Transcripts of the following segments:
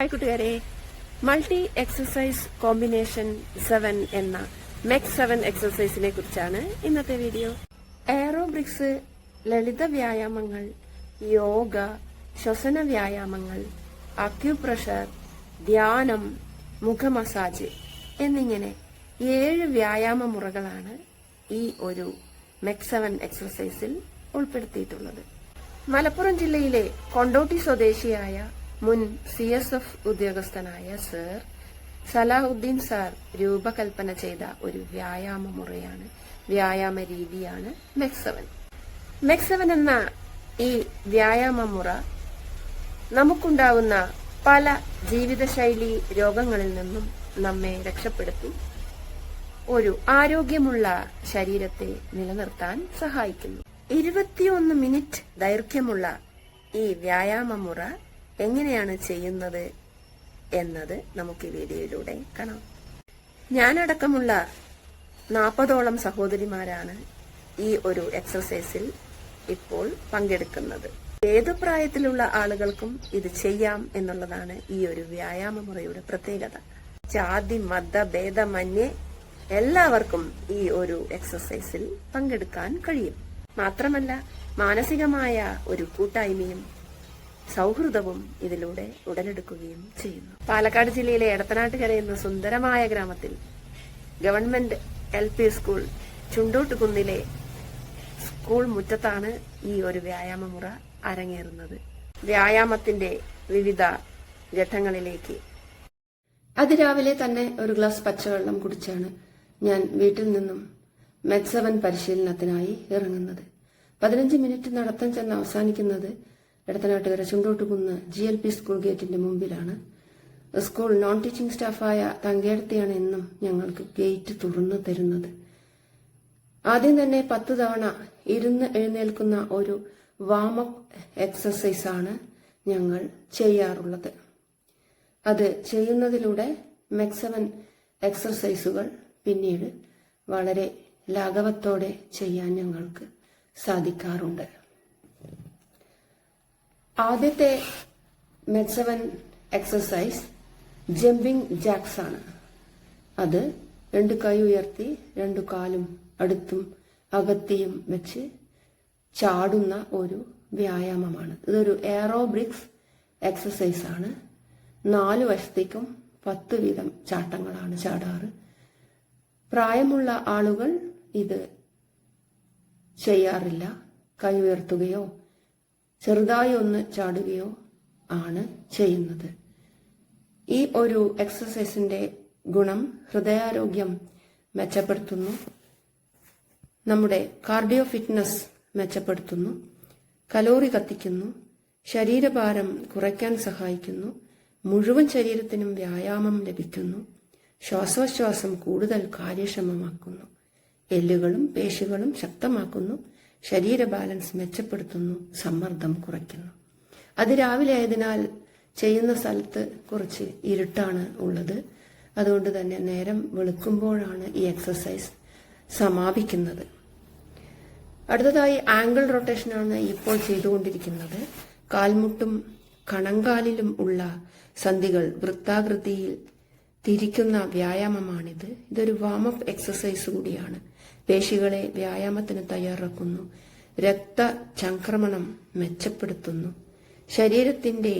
Hi കൂട്ടുകാരെ, multi exercise combination 7 എന്ന മെക്സ് 7 എക്സസൈസിനെ കുറിച്ചാണ് ഇന്നത്തെ വീഡിയോ. എയറോബ്രിക്സ്, ലളിത വ്യായാമങ്ങൾ, യോഗ, ശ്വസന വ്യായാമങ്ങൾ, അക്യുപ്രഷർ, ധ്യാനം, മുഖ മസാജ് എന്നിങ്ങനെ 7 വ്യായാമ മുറകളാണ് ഈ ഒരു മെക്സ് 7 എക്സസൈസിൽ ഉൾപ്പെടുത്തിയിട്ടുള്ളത്. മലപ്പുറം ജില്ലയിലെ കൊണ്ടോട്ടി സ്വദേശിയായ മുൻ CSF ഉദ്യോഗസ്ഥനായ സർ സലാഹുദ്ദീൻ സാർ രൂപകൽപ്പന ചെയ്ത ഒരു വ്യായാമ മുറയാണ്, വ്യായാമ രീതിയാണ് മെക്സ് 7. മെക്സ് 7 എന്ന ഈ വ്യായാമ മുറ നമുക്കുണ്ടാവുന്ന പല ജീവിതശൈലി രോഗങ്ങളിൽ നിന്നും നമ്മെ രക്ഷപ്പെടുത്തി ഒരു ആരോഗ്യമുള്ള ശരീരത്തെ നിലനിർത്താൻ സഹായിക്കുന്നു. 21 മിനിറ്റ് ദൈർഘ്യമുള്ള ഈ വ്യായാമ മുറ എങ്ങനെയാണ് ചെയ്യുന്നത് എന്നത് നമുക്ക് ഈ വീഡിയോയിലൂടെ കാണാം. ഞാനടക്കമുള്ള 40ഓളം സഹോദരിമാരാണ് ഈ ഒരു എക്സസൈസിൽ ഇപ്പോൾ പങ്കെടുക്കുന്നത്. ഏതു പ്രായത്തിലുള്ള ആളുകൾക്കും ഇത് ചെയ്യാം എന്നുള്ളതാണ് ഈ ഒരു വ്യായാമ മുറയുടെ പ്രത്യേകത. ജാതി മത ഭേദമന്യേ എല്ലാവർക്കും ഈ ഒരു എക്സസൈസിൽ പങ്കെടുക്കാൻ കഴിയും. മാത്രമല്ല, മാനസികമായ ഒരു കൂട്ടായ്മയും സൗഹൃദവും ഇതിലൂടെ ഉടലെടുക്കുകയും ചെയ്യുന്നു. പാലക്കാട് ജില്ലയിലെ എടത്തനാട്ടുകര എന്ന സുന്ദരമായ ഗ്രാമത്തിൽ ഗവൺമെന്റ് LP സ്കൂൾ ചുണ്ടോട്ടുകുന്നിലെ സ്കൂൾ മുറ്റത്താണ് ഈ ഒരു വ്യായാമ മുറ അരങ്ങേറുന്നത്. വ്യായാമത്തിന്റെ വിവിധ ഘട്ടങ്ങളിലേക്ക് അതിരാവിലെ തന്നെ ഒരു ഗ്ലാസ് പച്ചവെള്ളം കുടിച്ചാണ് ഞാൻ വീട്ടിൽ നിന്നും മെക്സ് 7 പരിശീലനത്തിനായി ഇറങ്ങുന്നത്. 15 മിനിറ്റ് നടത്തം ചെന്ന് അവസാനിക്കുന്നത് എടത്തനാട്ടുകര ചുണ്ടോട്ടുകുന്ന് GLP സ്കൂൾ ഗേറ്റിന്റെ മുമ്പിലാണ്. സ്കൂൾ നോൺ ടീച്ചിങ് സ്റ്റാഫായ തങ്കേടത്തിയാണ് എന്നും ഞങ്ങൾക്ക് ഗേറ്റ് തുറന്നു തരുന്നത്. ആദ്യം തന്നെ 10 തവണ ഇരുന്ന് എഴുന്നേൽക്കുന്ന ഒരു വാമപ്പ് എക്സസൈസ് ആണ് ഞങ്ങൾ ചെയ്യാറുള്ളത്. അത് ചെയ്യുന്നതിലൂടെ മെക്സ് 7 എക്സസൈസുകൾ പിന്നീട് വളരെ ലാഘവത്തോടെ ചെയ്യാൻ ഞങ്ങൾക്ക് സാധിക്കാറുണ്ട്. ആദ്യത്തെ മെക്സ് 7 എക്സസൈസ് ജമ്പിംഗ് ജാക്സ് ആണ്. അത് 2 കൈ ഉയർത്തി 2 കാലും അടുത്തും അകത്തിയും വെച്ച് ചാടുന്ന ഒരു വ്യായാമമാണ്. ഇതൊരു എയറോബ്രിക്സ് എക്സസൈസ് ആണ്. 4 വശത്തേക്കും 10 വീതം ചാട്ടങ്ങളാണ് ചാടാറ്. പ്രായമുള്ള ആളുകൾ ഇത് ചെയ്യാറില്ല. കൈ ഉയർത്തുകയോ ചെറുതായി ഒന്ന് ചാടുകയോ ആണ് ചെയ്യുന്നത്. ഈ ഒരു എക്സസൈസിന്റെ ഗുണം ഹൃദയാരോഗ്യം മെച്ചപ്പെടുത്തുന്നു, നമ്മുടെ കാർഡിയോ ഫിറ്റ്നസ് മെച്ചപ്പെടുത്തുന്നു, കലോറി കത്തിക്കുന്നു, ശരീരഭാരം കുറയ്ക്കാൻ സഹായിക്കുന്നു, മുഴുവൻ ശരീരത്തിനും വ്യായാമം ലഭിക്കുന്നു, ശ്വാസോച്ഛ്വാസം കൂടുതൽ കാര്യക്ഷമമാക്കുന്നു, എല്ലുകളും പേശികളും ശക്തമാക്കുന്നു, ശരീര ബാലൻസ് മെച്ചപ്പെടുത്തുന്നു, സമ്മർദ്ദം കുറയ്ക്കുന്നു. അതിരാവിലെ ആയതിനാൽ ചെയ്യുന്ന സ്ഥലത്ത് കുറച്ച് ഇരുട്ടാണ് ഉള്ളത്. അതുകൊണ്ട് തന്നെ നേരം വെളുക്കുമ്പോഴാണ് ഈ എക്സസൈസ് സമാപിക്കുന്നത്. അടുത്തതായി ആംഗിൾ റൊട്ടേഷനാണ് ഇപ്പോൾ ചെയ്തുകൊണ്ടിരിക്കുന്നത്. കാൽമുട്ടും കണങ്കാലിലും ഉള്ള സന്ധികൾ വൃത്താകൃതിയിൽ തിരിക്കുന്ന വ്യായാമമാണിത്. ഇതൊരു വാമപ്പ് എക്സസൈസ് കൂടിയാണ്. പേശികളെ വ്യായാമത്തിന് തയ്യാറാക്കുന്നു, രക്തചംക്രമണം മെച്ചപ്പെടുത്തുന്നു, ശരീരത്തിന്റെ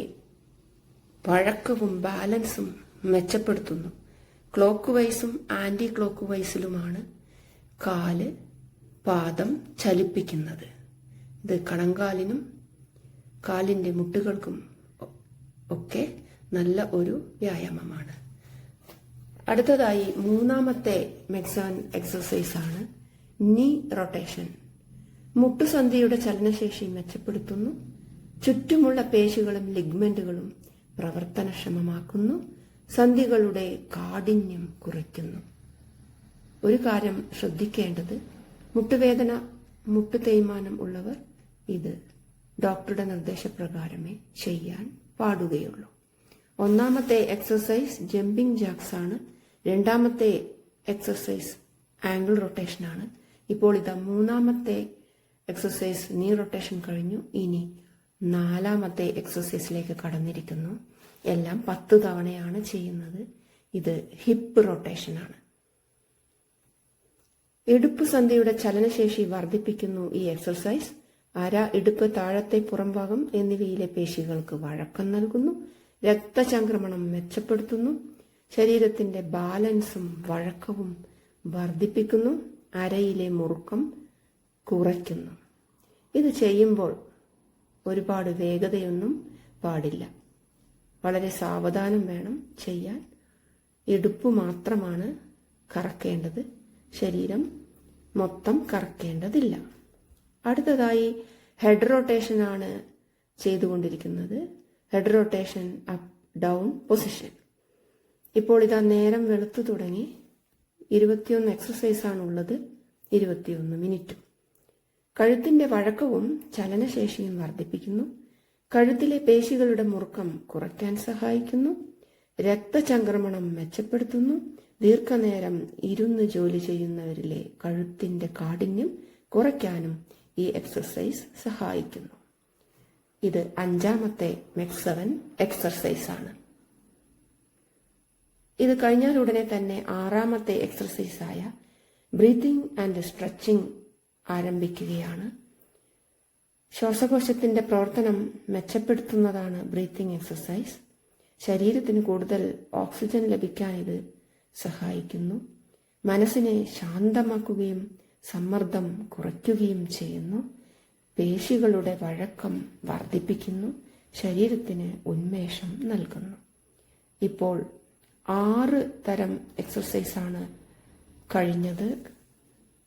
വഴക്കവും ബാലൻസും മെച്ചപ്പെടുത്തുന്നു. ക്ലോക്ക് വൈസും ആന്റി ക്ലോക്ക് വൈസിലുമാണ് കാല് പാദം ചലിപ്പിക്കുന്നത്. ഇത് കണങ്കാലിനും കാലിന്റെ മുട്ടുകൾക്കും ഒക്കെ നല്ല ഒരു വ്യായാമമാണ്. അടുത്തതായി 3ാമത്തെ മെക്സ് 7 എക്സസൈസ് ആണ് നീ റൊട്ടേഷൻ. മുട്ടുസന്ധിയുടെ ചലനശേഷി മെച്ചപ്പെടുത്തുന്നു, ചുറ്റുമുള്ള പേശികളും ലിഗ്മെന്റുകളും പ്രവർത്തനക്ഷമമാക്കുന്നു, സന്ധികളുടെ കാഠിന്യം കുറയ്ക്കുന്നു. ഒരു കാര്യം ശ്രദ്ധിക്കേണ്ടത്, മുട്ടുവേദന, മുട്ടു തേയ്മാനം ഉള്ളവർ ഇത് ഡോക്ടറുടെ നിർദ്ദേശപ്രകാരമേ ചെയ്യാൻ പാടുകയുള്ളൂ. 1ാമത്തെ എക്സസൈസ് ജമ്പിംഗ് ജാക്സ് ആണ്. 2ാമത്തെ എക്സസൈസ് ആംഗിൾ റൊട്ടേഷൻ ആണ്. ഇപ്പോൾ ഇതാ 3ാമത്തെ എക്സസൈസ് നീ റൊട്ടേഷൻ കഴിഞ്ഞു. ഇനി 4ാമത്തെ എക്സസൈസിലേക്ക് കടന്നിരിക്കുന്നു. എല്ലാം 10 തവണയാണ് ചെയ്യുന്നത്. ഇത് ഹിപ്പ് റൊട്ടേഷനാണ്. ഇടുപ്പ് സന്ധിയുടെ ചലനശേഷി വർദ്ധിപ്പിക്കുന്നു ഈ എക്സർസൈസ്. അര, ഇടുപ്പ്, താഴത്തെ പുറംഭാഗം എന്നിവയിലെ പേശികൾക്ക് വഴക്കം നൽകുന്നു. രക്തചംക്രമണം മെച്ചപ്പെടുത്തുന്നു. ശരീരത്തിന്റെ ബാലൻസും വഴക്കവും വർദ്ധിപ്പിക്കുന്നു. അരയിലെ മുറുക്കം കുറയ്ക്കുന്നു. ഇത് ചെയ്യുമ്പോൾ ഒരുപാട് വേഗതയൊന്നും പാടില്ല. വളരെ സാവധാനം വേണം ചെയ്യാൻ. ഇടുപ്പ് മാത്രമാണ് കറക്കേണ്ടത്, ശരീരം മൊത്തം കറക്കേണ്ടതില്ല. അടുത്തതായി ഹെഡ് റൊട്ടേഷൻ ആണ് ചെയ്തുകൊണ്ടിരിക്കുന്നത്. Head rotation up down position. ഇപ്പോൾ ഇതാ നേരം വെളുത്തു തുടങ്ങി. 21 എക്സസൈസ് ആണുള്ളത്, 21 മിനിറ്റും. കഴുത്തിന്റെ വഴക്കവും ചലനശേഷിയും വർദ്ധിപ്പിക്കുന്നു. കഴുത്തിലെ പേശികളുടെ മുറുക്കം കുറയ്ക്കാൻ സഹായിക്കുന്നു. രക്തചംക്രമണം മെച്ചപ്പെടുത്തുന്നു. ദീർഘനേരം ഇരുന്ന് ജോലി ചെയ്യുന്നവരിലെ കഴുത്തിന്റെ കാഠിന്യം കുറയ്ക്കാനും ഈ എക്സർസൈസ് സഹായിക്കുന്നു. ഇത് 5ാമത്തെ മെക് 7 എക്സർസൈസ് ആണ്. ഇത് കഴിഞ്ഞാൽ ഉടനെ തന്നെ 6ാമത്തെ എക്സർസൈസായ ബ്രീത്തിങ് ആൻഡ് സ്ട്രെച്ചിങ് ആരംഭിക്കുകയാണ്. ശ്വാസകോശത്തിന്റെ പ്രവർത്തനം മെച്ചപ്പെടുത്തുന്നതാണ് ബ്രീത്തിങ് എക്സർസൈസ്. ശരീരത്തിന് കൂടുതൽ ഓക്സിജൻ ലഭിക്കാൻ ഇത് സഹായിക്കുന്നു. മനസ്സിനെ ശാന്തമാക്കുകയും സമ്മർദ്ദം കുറയ്ക്കുകയും ചെയ്യുന്നു. പേശികളുടെ വഴക്കം വർദ്ധിപ്പിക്കുന്നു. ശരീരത്തിന് ഉന്മേഷം നൽകുന്നു. ഇപ്പോൾ 6 തരം എക്സർസൈസാണ് കഴിഞ്ഞത്.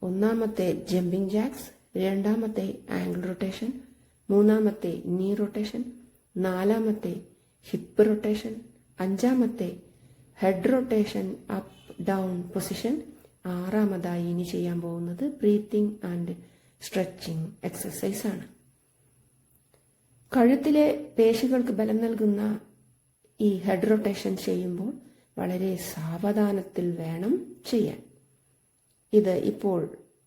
1ാമത്തെ ജമ്പിംഗ് ജാക്സ്, 2ാമത്തെ ആംഗിൾ റൊട്ടേഷൻ, 3ാമത്തെ നീ റൊട്ടേഷൻ, 4ാമത്തെ ഹിപ്പ് റൊട്ടേഷൻ, 5ാമത്തെ head rotation up down position, 6ാമതായി ഇനി ചെയ്യാൻ പോകുന്നത് ബ്രീത്തിങ് ആൻഡ് സ്ട്രെച്ചിങ് എക്സർസൈസ് ആണ്. കഴുത്തിലെ പേശികൾക്ക് ബലം നൽകുന്ന ഈ ഹെഡ് റൊട്ടേഷൻ ചെയ്യുമ്പോൾ വളരെ സാവധാനത്തിൽ വേണം ചെയ്യാൻ. ഇത് ഇപ്പോൾ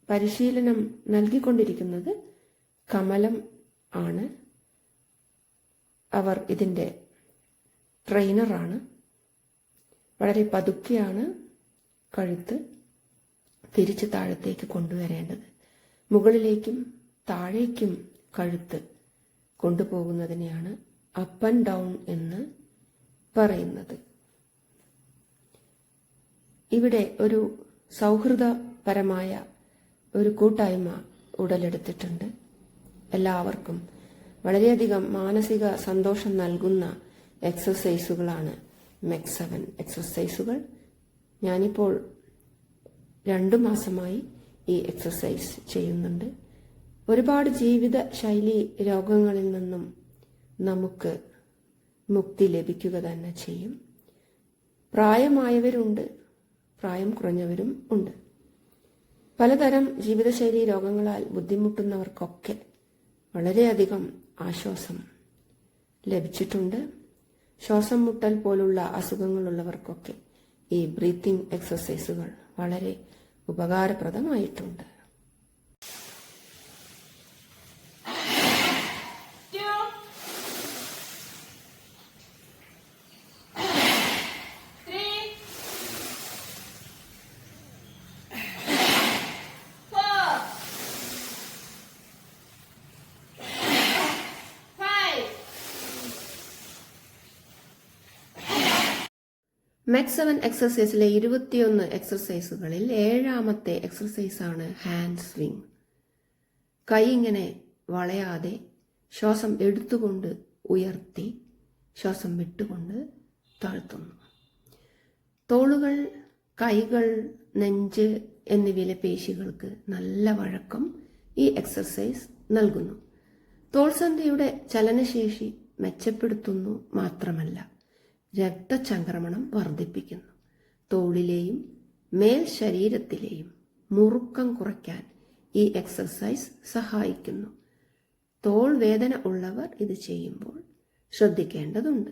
പരിശീലനം നൽകിക്കൊണ്ടിരിക്കുന്നത് കമലം ആണ്. അവർ ഇതിൻ്റെ ട്രെയിനറാണ്. വളരെ പതുക്കെയാണ് കഴുത്ത് തിരിച്ച് താഴത്തേക്ക് കൊണ്ടുവരേണ്ടത്. മുകളിലേക്കും താഴേക്കും കഴുത്ത് കൊണ്ടുപോകുന്നതിനെയാണ് അപ്പ് ആൻഡ് ഡൗൺ എന്ന് പറയുന്നത്. ഇവിടെ ഒരു സൗഹൃദപരമായ ഒരു കൂട്ടായ്മ ഉടലെടുത്തിട്ടുണ്ട്. എല്ലാവർക്കും വളരെയധികം മാനസിക സന്തോഷം നൽകുന്ന എക്സർസൈസുകളാണ് മെക് 7 എക്സർസൈസുകൾ. ഞാനിപ്പോൾ 2 മാസമായി ഈ എക്സർസൈസ് ചെയ്യുന്നുണ്ട്. ഒരുപാട് ജീവിത ശൈലി രോഗങ്ങളിൽ നിന്നും നമുക്ക് മുക്തി ലഭിക്കുക തന്നെ ചെയ്യും. പ്രായമായവരുണ്ട്, പ്രായം കുറഞ്ഞവരും ഉണ്ട്. പലതരം ജീവിതശൈലി രോഗങ്ങളാൽ ബുദ്ധിമുട്ടുന്നവർക്കൊക്കെ വളരെയധികം ആശ്വാസം ലഭിച്ചിട്ടുണ്ട്. ശ്വാസം മുട്ടൽ പോലുള്ള അസുഖങ്ങളുള്ളവർക്കൊക്കെ ഈ ബ്രീത്തിങ് എക്സർസൈസുകൾ വളരെ ഉപകാരപ്രദമായിട്ടുണ്ട്. മെക് 7 എക്സർസൈസിലെ 21 എക്സർസൈസുകളിൽ 7ാമത്തെ എക്സർസൈസാണ് ഹാൻഡ് സ്വിങ്. കൈ ഇങ്ങനെ വളയാതെ ശ്വാസം എടുത്തുകൊണ്ട് ഉയർത്തി ശ്വാസം വിട്ടുകൊണ്ട് താഴ്ത്തുന്നു. തോളുകൾ, കൈകൾ, നെഞ്ച് എന്നിവയിലെ പേശികൾക്ക് നല്ല വഴക്കം ഈ എക്സർസൈസ് നൽകുന്നു. തോൾസന്ധിയുടെ ചലനശേഷി മെച്ചപ്പെടുത്തുന്നു മാത്രമല്ല, രക്തചംക്രമണം വർദ്ധിപ്പിക്കുന്നു. തോളിലെയും മേൽ ശരീരത്തിലെയും മുറുക്കം കുറയ്ക്കാൻ ഈ എക്സർസൈസ് സഹായിക്കുന്നു. തോൾ വേദന ഉള്ളവർ ഇത് ചെയ്യുമ്പോൾ ശ്രദ്ധിക്കേണ്ടതുണ്ട്.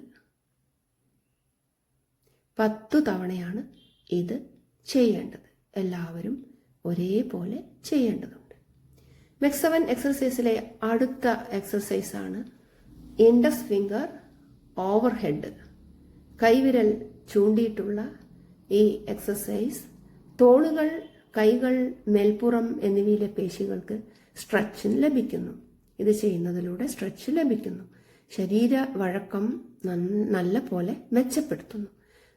10 തവണയാണ് ഇത് ചെയ്യേണ്ടത്. എല്ലാവരും ഒരേപോലെ ചെയ്യേണ്ടതുണ്ട്. മെക് 7 എക്സർസൈസിലെ അടുത്ത എക്സർസൈസാണ് ഇൻഡസ് ഫിംഗർ ഓവർഹെഡ് കൈവിരൽ ചൂണ്ടിയിട്ടുള്ള ഈ എക്സസൈസ് തോളുകൾ, കൈകൾ, മേൽപ്പുറം എന്നിവയിലെ പേശികൾക്ക് സ്ട്രെച്ചിന് ലഭിക്കുന്നു. ഇത് ചെയ്യുന്നതിലൂടെ സ്ട്രെച്ച് ലഭിക്കുന്നു. ശരീര വഴക്കം നല്ല പോലെ മെച്ചപ്പെടുത്തുന്നു.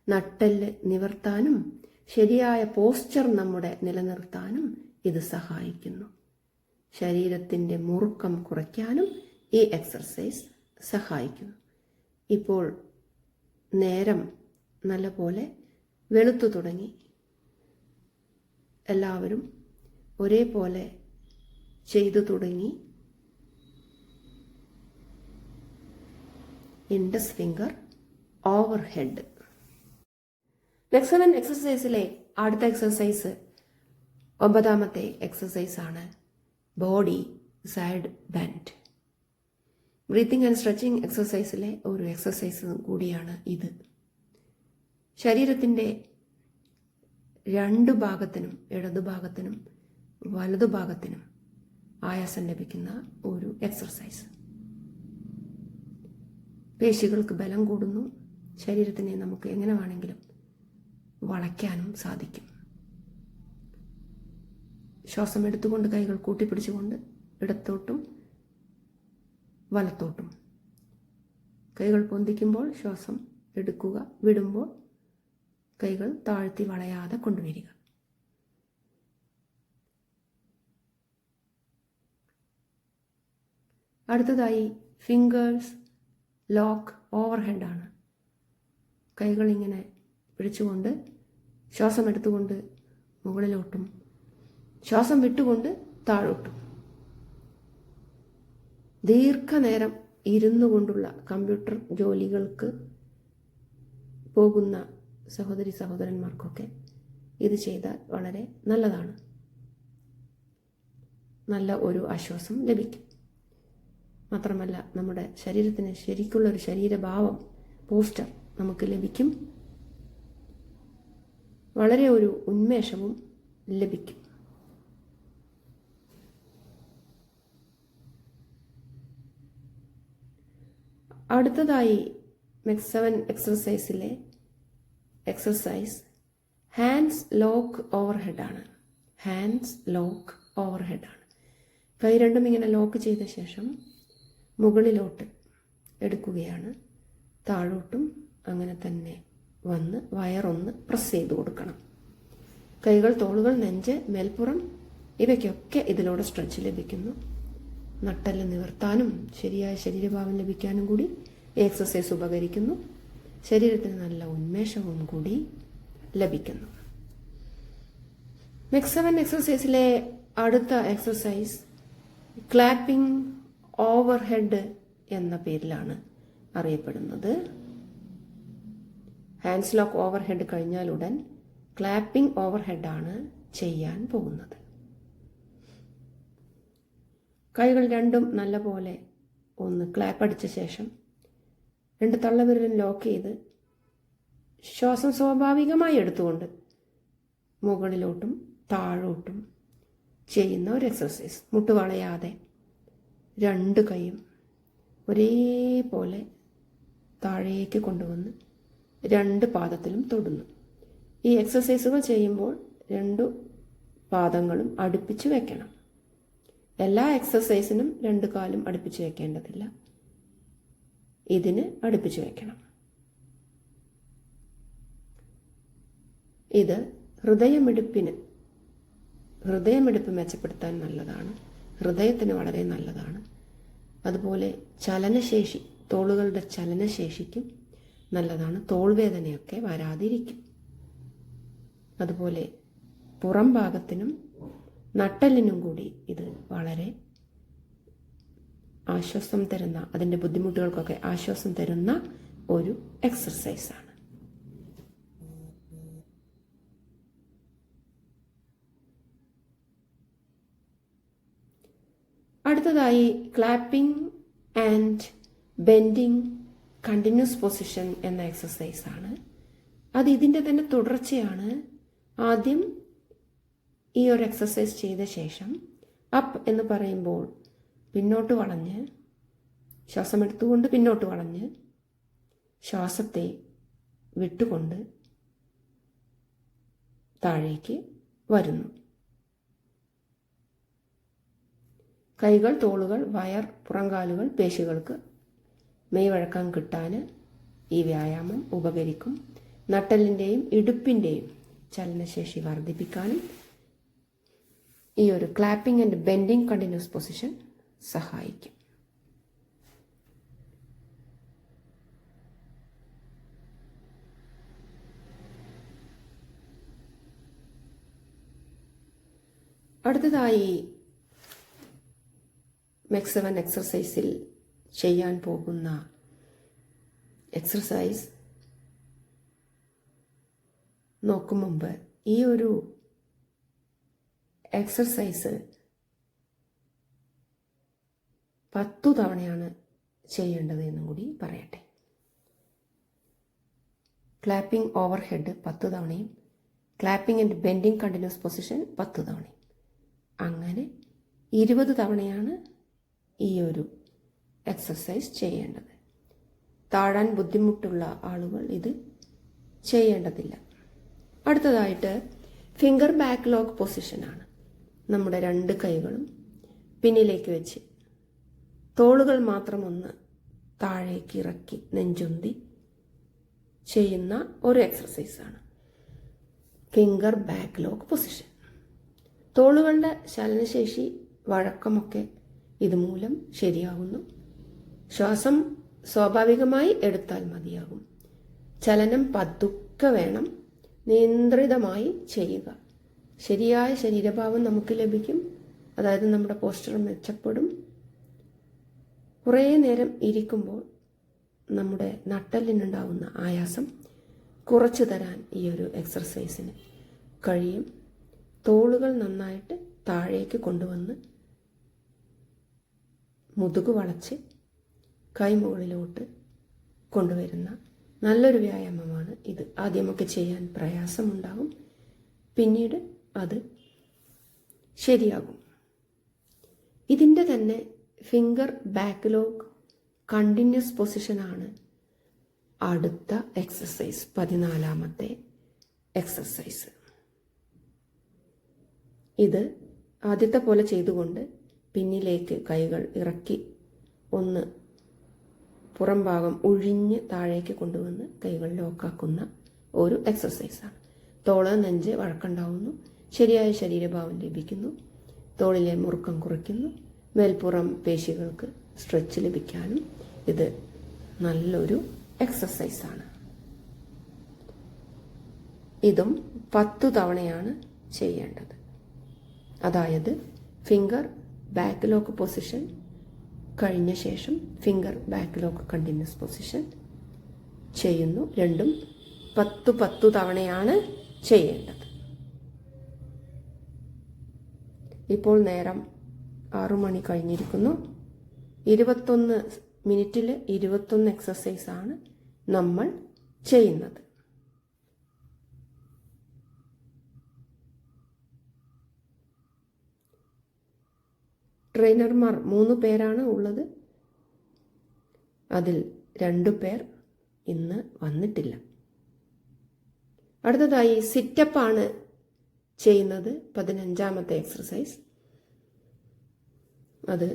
നട്ടെല്ല് നിവർത്താനും ശരിയായ പോസ്ചർ നമ്മുടെ നിലനിർത്താനും ഇത് സഹായിക്കുന്നു. ശരീരത്തിൻ്റെ മുറുക്കം കുറയ്ക്കാനും ഈ എക്സർസൈസ് സഹായിക്കുന്നു. ഇപ്പോൾ നേരം നല്ലപോലെ വെളുത്തു തുടങ്ങി. എല്ലാവരും ഒരേപോലെ ചെയ്തു തുടങ്ങി. Index finger over head. Next 7 എക്സസൈസിലെ അടുത്ത എക്സസൈസ് 9ാമത്തെ എക്സസൈസ് ആണ് body side bend. Breathing and stretching എക്സസൈസിലെ ഒരു എക്സസൈസ് കൂടിയാണ് ഇത്. ശരീരത്തിൻ്റെ 2 ഭാഗത്തിനും, ഇടതുഭാഗത്തിനും വലതുഭാഗത്തിനും ആയാസം ലഭിക്കുന്ന ഒരു എക്സർസൈസ്. പേശികൾക്ക് ബലം കൂടുന്നു. ശരീരത്തിനെ നമുക്ക് എങ്ങനെ വേണമെങ്കിലും വളയ്ക്കാനും സാധിക്കും. ശ്വാസം എടുത്തുകൊണ്ട് കൈകൾ കൂട്ടിപ്പിടിച്ചുകൊണ്ട് ഇടത്തോട്ടും വലത്തോട്ടും. കൈകൾ പൊന്തിക്കുമ്പോൾ ശ്വാസം എടുക്കുക, വിടുമ്പോൾ കൈകൾ താഴ്ത്തി വളയാതെ കൊണ്ടുവരിക. അടുത്തതായി ഫിംഗേഴ്സ് ലോക്ക് ഓവർ ഹെഡ് ആണ്. കൈകൾ ഇങ്ങനെ പിടിച്ചുകൊണ്ട് ശ്വാസം എടുത്തുകൊണ്ട് മുകളിലോട്ടും ശ്വാസം വിട്ടുകൊണ്ട് താഴോട്ടും. ദീർഘനേരം ഇരുന്നു കൊണ്ടുള്ള കമ്പ്യൂട്ടർ ജോലികൾക്ക് പോകുന്ന സഹോദരി സഹോദരന്മാർക്കൊക്കെ ഇത് ചെയ്താൽ വളരെ നല്ലതാണ്. നല്ല ഒരു ആശ്വാസം ലഭിക്കും. മാത്രമല്ല നമ്മുടെ ശരീരത്തിന് ശരിക്കുള്ള ഒരു ശരീരഭാവം, പോസ്റ്റർ നമുക്ക് ലഭിക്കും. വളരെ ഒരു ഉന്മേഷവും ലഭിക്കും. അടുത്തതായി നെക്സ്റ്റ് 7 എക്സസൈസിലെ exercise hands lock over head ആണ്. ഹാൻഡ്സ് ലോക്ക് ഓവർ ഹെഡ് ആണ്. കൈ രണ്ടും ഇങ്ങനെ ലോക്ക് ചെയ്ത ശേഷം മുകളിലോട്ട് എടുക്കുകയാണ്. താഴോട്ടും അങ്ങനെ തന്നെ വന്ന് വയറൊന്ന് പ്രസ് ചെയ്ത് കൊടുക്കണം. കൈകൾ, തോളുകൾ, നെഞ്ച്, മേൽപ്പുറം ഇവയ്ക്കൊക്കെ ഇതിലൂടെ സ്ട്രെച്ച് ലഭിക്കുന്നു. നട്ടെല്ല് നിവർത്താനും ശരിയായ ശരീരഭാവം ലഭിക്കാനും കൂടി ഈ എക്സസൈസ് ഉപകരിക്കുന്നു. ശരീരത്തിന് നല്ല ഉന്മേഷവും കൂടി ലഭിക്കുന്നു. നെക്സ്റ്റ് 7 എക്സസൈസിലെ അടുത്ത എക്സസൈസ് ക്ലാപ്പിംഗ് ഓവർ ഹെഡ് എന്ന പേരിലാണ് അറിയപ്പെടുന്നത്. ഹാൻഡ്സ് ലോക്ക് ഓവർ ഹെഡ് കഴിഞ്ഞാലുടൻ ക്ലാപ്പിംഗ് ഓവർ ഹെഡ് ആണ് ചെയ്യാൻ പോകുന്നത്. കൈകൾ രണ്ടും നല്ലപോലെ ഒന്ന് ക്ലാപ്പ് അടിച്ച ശേഷം 2 തള്ളവിരലും ലോക്ക് ചെയ്ത് ശ്വാസം സ്വാഭാവികമായി എടുത്തുകൊണ്ട് മുകളിലോട്ടും താഴോട്ടും ചെയ്യുന്ന ഒരു എക്സസൈസ്. മുട്ടുവളയാതെ 2 കൈയും ഒരേപോലെ താഴേക്ക് കൊണ്ടുവന്ന് 2 പാദത്തിലും തൊടുന്നു. ഈ എക്സസൈസുകൾ ചെയ്യുമ്പോൾ 2 പാദങ്ങളും അടുപ്പിച്ച് വെക്കണം. എല്ലാ എക്സസൈസിനും 2 കാലും അടുപ്പിച്ച് വെക്കേണ്ടതില്ല. ഇതിന് അടുപ്പിച്ച് വെക്കണം. ഇത് ഹൃദയമിടിപ്പ് മെച്ചപ്പെടുത്താൻ നല്ലതാണ്. ഹൃദയത്തിന് വളരെ നല്ലതാണ്. അതുപോലെ ചലനശേഷി, തോളുകളുടെ ചലനശേഷിക്കും നല്ലതാണ്. തോൾവേദനയൊക്കെ വരാതിരിക്കും. അതുപോലെ പുറം ഭാഗത്തിനും നട്ടെല്ലിനും കൂടി ഇത് വളരെ ആശ്വാസം തരുന്ന, അതിൻ്റെ ബുദ്ധിമുട്ടുകൾക്കൊക്കെ ആശ്വാസം തരുന്ന ഒരു എക്സർസൈസാണ്. അടുത്തതായി clapping and bending continuous position എന്ന എക്സസൈസാണ്. അത് ഇതിൻ്റെ തന്നെ തുടർച്ചയാണ്. ആദ്യം ഈ ഒരു എക്സസൈസ് ചെയ്ത ശേഷം അപ്പ് എന്ന് പറയുമ്പോൾ പിന്നോട്ട് വളഞ്ഞ് ശ്വാസം എടുത്തുകൊണ്ട് പിന്നോട്ട് വളഞ്ഞ് ശ്വാസത്തെ വിട്ടുകൊണ്ട് താഴേക്ക് വരുന്നു. കൈകൾ, തോളുകൾ, വയർ, പുറംകാലുകൾ പേശികൾക്ക് മെയ്വഴക്കം കിട്ടാൻ ഈ വ്യായാമം ഉപകരിക്കും. നട്ടെല്ലിൻ്റെയും ഇടുപ്പിൻ്റെയും ചലനശേഷി വർദ്ധിപ്പിക്കാനും ഈ ഒരു clapping and bending continuous position സഹായിക്കും. അടുത്തതായി MEX 7 എക്സർസൈസിൽ ചെയ്യാൻ പോകുന്ന എക്സർസൈസ് നോക്കും മുമ്പ് ഈ ഒരു എക്സർസൈസ് 10 തവണയാണ് ചെയ്യേണ്ടത് എന്നും കൂടി പറയട്ടെ. ക്ലാപ്പിംഗ് ഓവർ ഹെഡ് 10 തവണയും clapping and bending continuous position 10 തവണയും, അങ്ങനെ 20 തവണയാണ് ഈ ഒരു എക്സർസൈസ് ചെയ്യേണ്ടത്. താഴാൻ ബുദ്ധിമുട്ടുള്ള ആളുകൾ ഇത് ചെയ്യേണ്ടതില്ല. അടുത്തതായിട്ട് ഫിംഗർ ബാക്ക് ലോക്ക് പൊസിഷനാണ്. നമ്മുടെ 2 കൈകളും പിന്നിലേക്ക് വെച്ച് തോളുകൾ മാത്രം ഒന്ന് താഴേക്ക് ഇറക്കി നെഞ്ചുന്തി ചെയ്യുന്ന ഒരു എക്സർസൈസാണ് ഫിംഗർ ബാക്ക് ലോക്ക് പൊസിഷൻ. തോളുകളുടെ ചലനശേഷി വഴക്കമൊക്കെ ഇതുമൂലം ശരിയാകുന്നു. ശ്വാസം സ്വാഭാവികമായി എടുത്താൽ മതിയാകും. ചലനം പതുക്കെ വേണം, നിയന്ത്രിതമായി ചെയ്യുക. ശരിയായ ശരീരഭാവം നമുക്ക് ലഭിക്കും. അതായത് നമ്മുടെ പോസ്ചർ മെച്ചപ്പെടും. കുറേ നേരം ഇരിക്കുമ്പോൾ നമ്മുടെ നട്ടെല്ലിനുണ്ടാവുന്ന ആയാസം കുറച്ചു തരാൻ ഈ ഒരു എക്സർസൈസിന് കഴിയും. തോളുകൾ നന്നായിട്ട് താഴേക്ക് കൊണ്ടുവന്ന് മുതുകു വളച്ച് കൈമുകളിലോട്ട് കൊണ്ടുവരുന്ന നല്ലൊരു വ്യായാമമാണ് ഇത്. ആദ്യമൊക്കെ ചെയ്യാൻ പ്രയാസമുണ്ടാകും, പിന്നീട് അത് ശരിയാകും. ഇതിൻ്റെ തന്നെ ഫിംഗർ ബാക്ക് ലോക്ക് കണ്ടിന്യൂസ് പൊസിഷനാണ് അടുത്ത എക്സർസൈസ്, 14ാമത്തെ എക്സർസൈസ്. ഇത് ആദ്യത്തെ പോലെ ചെയ്തുകൊണ്ട് പിന്നിലേക്ക് കൈകൾ ഇറക്കി ഒന്ന് പുറം ഭാഗം ഒഴിഞ്ഞ് താഴേക്ക് കൊണ്ടുവന്ന് കൈകൾ ലോക്കാക്കുന്ന ഒരു എക്സർസൈസാണ്. തോള്, നെഞ്ച് വഴക്കുണ്ടാവുന്നു, ശരിയായ ശരീരഭാവം ലഭിക്കുന്നു, തോളിലെ മുറുക്കം കുറയ്ക്കുന്നു, മേൽപ്പുറം പേശികൾക്ക് സ്ട്രെച്ച് ലഭിക്കാനും ഇത് നല്ലൊരു എക്സർസൈസാണ്. ഇതും 10 തവണയാണ് ചെയ്യേണ്ടത്. അതായത് ഫിംഗർ ബാക്ക് ലോക്ക് പൊസിഷൻ കഴിഞ്ഞ ശേഷം finger back lock continuous position ചെയ്യുന്നു. രണ്ടും 10 തവണയാണ് ചെയ്യേണ്ടത്. ഇപ്പോൾ നേരം 6 മണി കഴിഞ്ഞിരിക്കുന്നു. 21 മിനിറ്റിൽ 21 എക്സർസൈസാണ് നമ്മൾ ചെയ്യുന്നത്. ട്രെയിനർമാർ 3 പേരാണ് ഉള്ളത്. അതിൽ 2 പേർ ഇന്ന് വന്നിട്ടില്ല. അടുത്തതായി സിറ്റപ്പാണ് ചെയ്യുന്നത്, 15ാമത്തെ എക്സർസൈസ്. അത്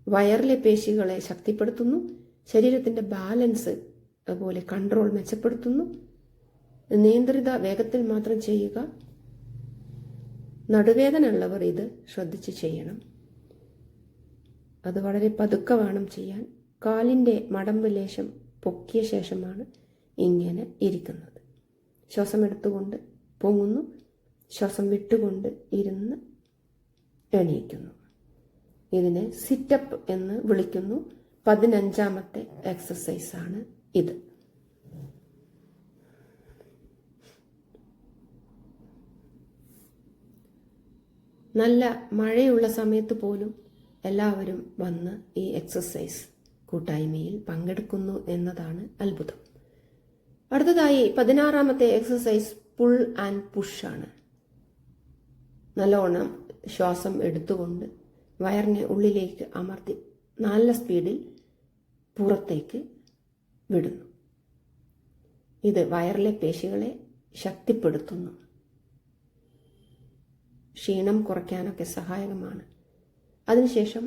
വയറിലെ പേശികളെ ശക്തിപ്പെടുത്തുന്നു, ശരീരത്തിൻ്റെ ബാലൻസ് അതുപോലെ കൺട്രോൾ മെച്ചപ്പെടുത്തുന്നു. നിയന്ത്രിത വേഗത്തിൽ മാത്രം ചെയ്യുക. നടുവേദന ഉള്ളവർ ഇത് ശ്രദ്ധിച്ച് ചെയ്യണം. അത് വളരെ പതുക്കെ വേണം ചെയ്യാൻ. കാലിൻ്റെ മടമ്പ് ലേശം പൊക്കിയ ശേഷമാണ് ഇങ്ങനെ ഇരിക്കുന്നത്. ശ്വാസം എടുത്തുകൊണ്ട് പൊങ്ങുന്നു, ശ്വാസം വിട്ടുകൊണ്ട് ഇരുന്ന് എണീക്കുന്നു. ഇതിനെ സിറ്റപ്പ് എന്ന് വിളിക്കുന്നു. 15ാമത്തെ എക്സർസൈസാണ് ഇത്. നല്ല മഴയുള്ള സമയത്ത് പോലും എല്ലാവരും വന്ന് ഈ എക്സർസൈസ് കൂട്ടായ്മയിൽ പങ്കെടുക്കുന്നു എന്നതാണ് അത്ഭുതം. അടുത്തതായി 16ാമത്തെ എക്സർസൈസ് പുൾ ആൻഡ് പുഷ് ആണ്. നല്ലോണം ശ്വാസം എടുത്തുകൊണ്ട് വയറിനെ ഉള്ളിലേക്ക് അമർത്തി നല്ല സ്പീഡിൽ പുറത്തേക്ക് വിടുന്നു. ഇത് വയറിലെ പേശികളെ ശക്തിപ്പെടുത്തുന്നു, ക്ഷീണം കുറയ്ക്കാനൊക്കെ സഹായകമാണ്. അതിനുശേഷം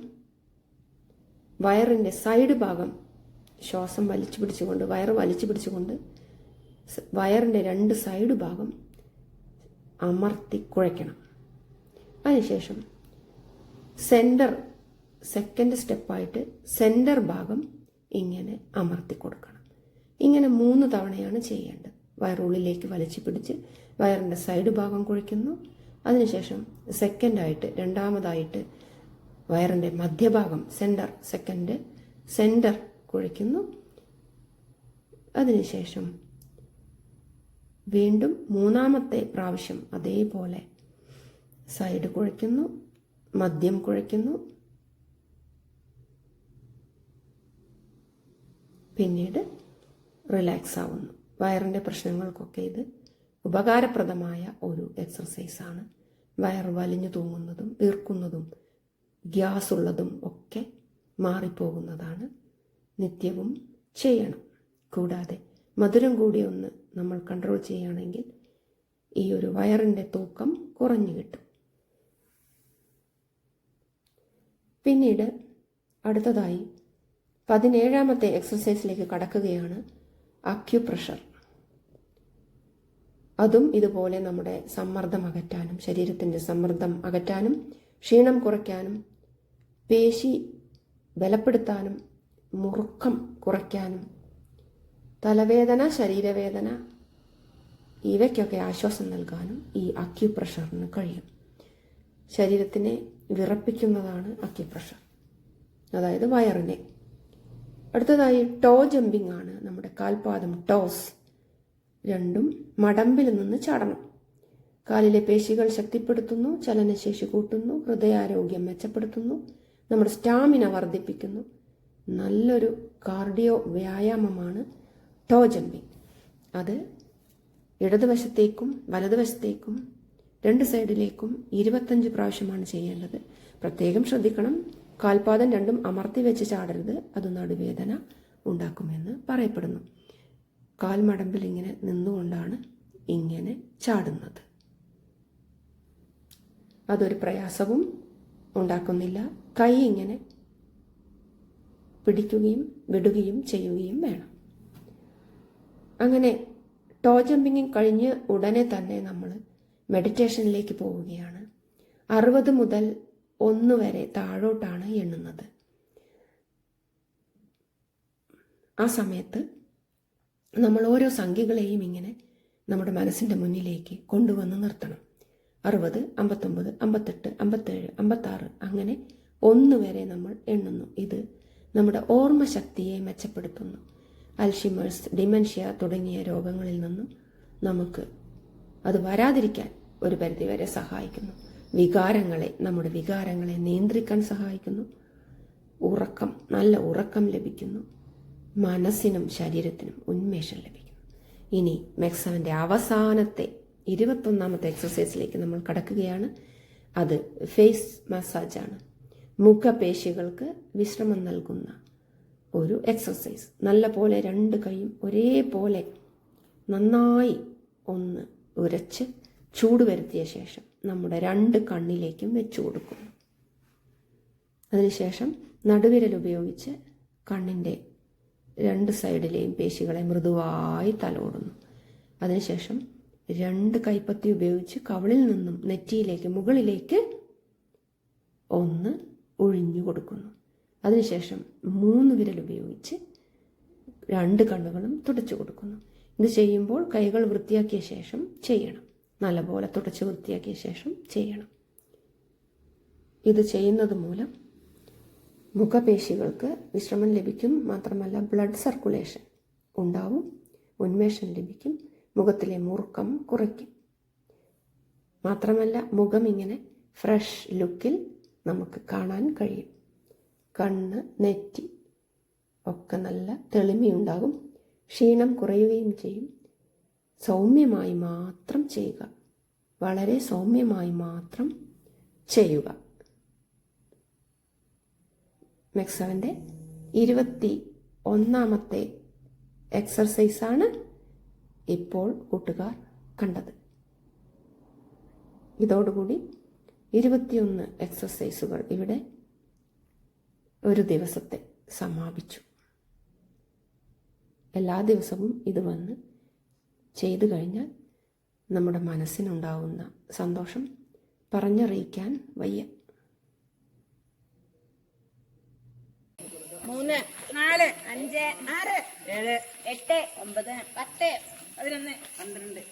വയറിൻ്റെ സൈഡ് ഭാഗം ശ്വാസം വലിച്ചു പിടിച്ചുകൊണ്ട്, വയറ് വലിച്ചു പിടിച്ചുകൊണ്ട് വയറിൻ്റെ 2 സൈഡ് ഭാഗം അമർത്തി കുഴയ്ക്കണം. അതിനുശേഷം സെക്കൻഡ് സ്റ്റെപ്പായിട്ട് സെൻറ്റർ ഭാഗം ഇങ്ങനെ അമർത്തി കൊടുക്കണം. ഇങ്ങനെ 3 തവണയാണ് ചെയ്യേണ്ടത്. വയറുള്ളിലേക്ക് വലിച്ചു പിടിച്ച് വയറിൻ്റെ സൈഡ് ഭാഗം കുഴയ്ക്കുന്നു. അതിനുശേഷം രണ്ടാമതായിട്ട് വയറിൻ്റെ മധ്യഭാഗം സെൻറ്റർ കുഴയ്ക്കുന്നു. അതിനുശേഷം വീണ്ടും 3-മത്തെ പ്രാവശ്യം അതേപോലെ സൈഡ് കുഴയ്ക്കുന്നു, മദ്യം കുഴയ്ക്കുന്നു. പിന്നീട് റിലാക്സ് ആവുന്നു. വയറിൻ്റെ പ്രശ്നങ്ങൾക്കൊക്കെ ഇത് ഉപകാരപ്രദമായ ഒരു എക്സർസൈസാണ്. വയറ് വലിഞ്ഞു തൂങ്ങുന്നതും വീർക്കുന്നതും ഗ്യാസ് ഉള്ളതും ഒക്കെ മാറിപ്പോകുന്നതാണ്. നിത്യവും ചെയ്യണം. കൂടാതെ മധുരം കൂടി ഒന്ന് നമ്മൾ കൺട്രോൾ ചെയ്യുകയാണെങ്കിൽ ഈ ഒരു വയറിൻ്റെ തൂക്കം കുറഞ്ഞു കിട്ടും. പിന്നീട് അടുത്തതായി 17-മത്തെ എക്സർസൈസിലേക്ക് കടക്കുകയാണ്. അക്യുപ്രഷർ. അതും ഇതുപോലെ നമ്മുടെ സമ്മർദ്ദം അകറ്റാനും, ശരീരത്തിൻ്റെ സമ്മർദ്ദം അകറ്റാനും, ക്ഷീണം കുറയ്ക്കാനും, പേശി ബലപ്പെടുത്താനും, മുറുക്കം കുറയ്ക്കാനും, തലവേദന, ശരീരവേദന ഇവയ്ക്കൊക്കെ ആശ്വാസം നൽകാനും ഈ അക്യുപ്രഷറിന് കഴിയും. ശരീരത്തിനെ വിറപ്പിക്കുന്നതാണ് അക്യുപ്രഷർ, അതായത് വയറിനെ. അടുത്തതായി ടോ ജമ്പിംഗ് ആണ്. നമ്മുടെ കാൽപാദം ടോസ് രണ്ടും മടമ്പിൽ നിന്ന് ചാടണം. കാലിലെ പേശികൾ ശക്തിപ്പെടുത്തുന്നു, ചലനശേഷി കൂട്ടുന്നു, ഹൃദയാരോഗ്യം മെച്ചപ്പെടുത്തുന്നു, നമ്മുടെ സ്റ്റാമിന വർദ്ധിപ്പിക്കുന്നു. നല്ലൊരു കാർഡിയോ വ്യായാമമാണ് ടോ ജമ്പിംഗ്. അത് ഇടതുവശത്തേക്കും വലതുവശത്തേക്കും 2 സൈഡിലേക്കും 25 പ്രാവശ്യമാണ് ചെയ്യേണ്ടത്. പ്രത്യേകം ശ്രദ്ധിക്കണം, കാൽപാദം രണ്ടും അമർത്തി വെച്ച് ചാടരുത്, അത് നടുവേദന ഉണ്ടാക്കുമെന്ന് പറയപ്പെടുന്നു. കാൽമടമ്പിൽ ഇങ്ങനെ നിന്നുകൊണ്ടാണ് ഇങ്ങനെ ചാടുന്നത്. അതൊരു പ്രയാസവും ഉണ്ടാക്കുന്നില്ല. കൈ ഇങ്ങനെ പിടിക്കുകയും വിടുകയും ചെയ്യുകയും വേണം. അങ്ങനെ ടോ ജമ്പിങ് കഴിഞ്ഞ് ഉടനെ തന്നെ നമ്മൾ മെഡിറ്റേഷനിലേക്ക് പോവുകയാണ്. 60 മുതൽ 1 വരെ താഴോട്ടാണ് എണ്ണുന്നത്. ആ സമയത്ത് നമ്മൾ ഓരോ സംഖ്യകളെയും ഇങ്ങനെ നമ്മുടെ മനസ്സിൻ്റെ മുന്നിലേക്ക് കൊണ്ടുവന്ന് നിർത്തണം. 60, 59, 58, 57, 56 അങ്ങനെ 1 വരെ നമ്മൾ എണ്ണുന്നു. ഇത് നമ്മുടെ ഓർമ്മശക്തിയെ മെച്ചപ്പെടുത്തുന്നു. അൽഷിമേഴ്സ്, ഡിമെൻഷ്യ തുടങ്ങിയ രോഗങ്ങളിൽ നിന്നും നമുക്ക് അത് വരാതിരിക്കാൻ ഒരു പരിധിവരെ സഹായിക്കുന്നു. നമ്മുടെ വികാരങ്ങളെ നിയന്ത്രിക്കാൻ സഹായിക്കുന്നു. നല്ല ഉറക്കം ലഭിക്കുന്നു. മനസ്സിനും ശരീരത്തിനും ഉന്മേഷം ലഭിക്കുന്നു. ഇനി മെക്സവൻ്റെ അവസാനത്തെ 21-ാമത്തെ എക്സർസൈസിലേക്ക് നമ്മൾ കടക്കുകയാണ്. അത് ഫേസ് മസാജാണ്. മുഖപേശികൾക്ക് വിശ്രമം നൽകുന്ന ഒരു എക്സർസൈസ്. നല്ല പോലെ 2 കൈയും ഒരേപോലെ നന്നായി ഒന്ന് ഉരച്ച് ചൂട് വരുത്തിയ ശേഷം നമ്മുടെ 2 കണ്ണിലേക്കും വെച്ചു കൊടുക്കുന്നു. അതിനുശേഷം നടുവിരൽ ഉപയോഗിച്ച് കണ്ണിൻ്റെ 2 സൈഡിലെയും പേശികളെ മൃദുവായി തലോടുന്നു. അതിനുശേഷം 2 കൈപ്പത്തി ഉപയോഗിച്ച് കവിളിൽ നിന്നും നെറ്റിയിലേക്ക് മുകളിലേക്ക് ഒന്ന് ഒഴിഞ്ഞു കൊടുക്കുന്നു. അതിനുശേഷം 3 വിരൽ ഉപയോഗിച്ച് 2 കണ്ണുകളും തുടച്ചു കൊടുക്കുന്നു. ഇത് ചെയ്യുമ്പോൾ കൈകൾ വൃത്തിയാക്കിയ ശേഷം ചെയ്യണം. നല്ലപോലെ തുടച്ച് വൃത്തിയാക്കിയ ശേഷം ചെയ്യണം. ഇത് ചെയ്യുന്നത് മൂലം മുഖപേശികൾക്ക് വിശ്രമം ലഭിക്കും. മാത്രമല്ല ബ്ലഡ് സർക്കുലേഷൻ ഉണ്ടാവും, ഉന്മേഷം ലഭിക്കും, മുഖത്തിലെ മുറുക്കം കുറയ്ക്കും. മാത്രമല്ല മുഖം ഇങ്ങനെ ഫ്രഷ് ലുക്കിൽ നമുക്ക് കാണാൻ കഴിയും. കണ്ണ്, നെറ്റി ഒക്കെ നല്ല തെളിമയുണ്ടാകും. ക്ഷീണം കുറയുകയും ചെയ്യും. സൗമ്യമായി മാത്രം ചെയ്യുക, വളരെ സൗമ്യമായി മാത്രം ചെയ്യുക. മെക്സവൻ്റെ 21-ാമത്തെ എക്സർസൈസാണ് ഇപ്പോൾ കൂട്ടുകാർ കണ്ടത്. ഇതോടുകൂടി 21 എക്സസൈസുകൾ ഇവിടെ ഒരു ദിവസത്തെ സമാപിച്ചു. എല്ലാ ദിവസവും ഇത് വന്ന് ചെയ്തു കഴിഞ്ഞാൽ നമ്മുടെ മനസ്സിനുണ്ടാവുന്ന സന്തോഷം പറഞ്ഞറിയിക്കാൻ വയ്യ. 3, 4, 5, 6, 7, 8, 9, 10, 11, 12.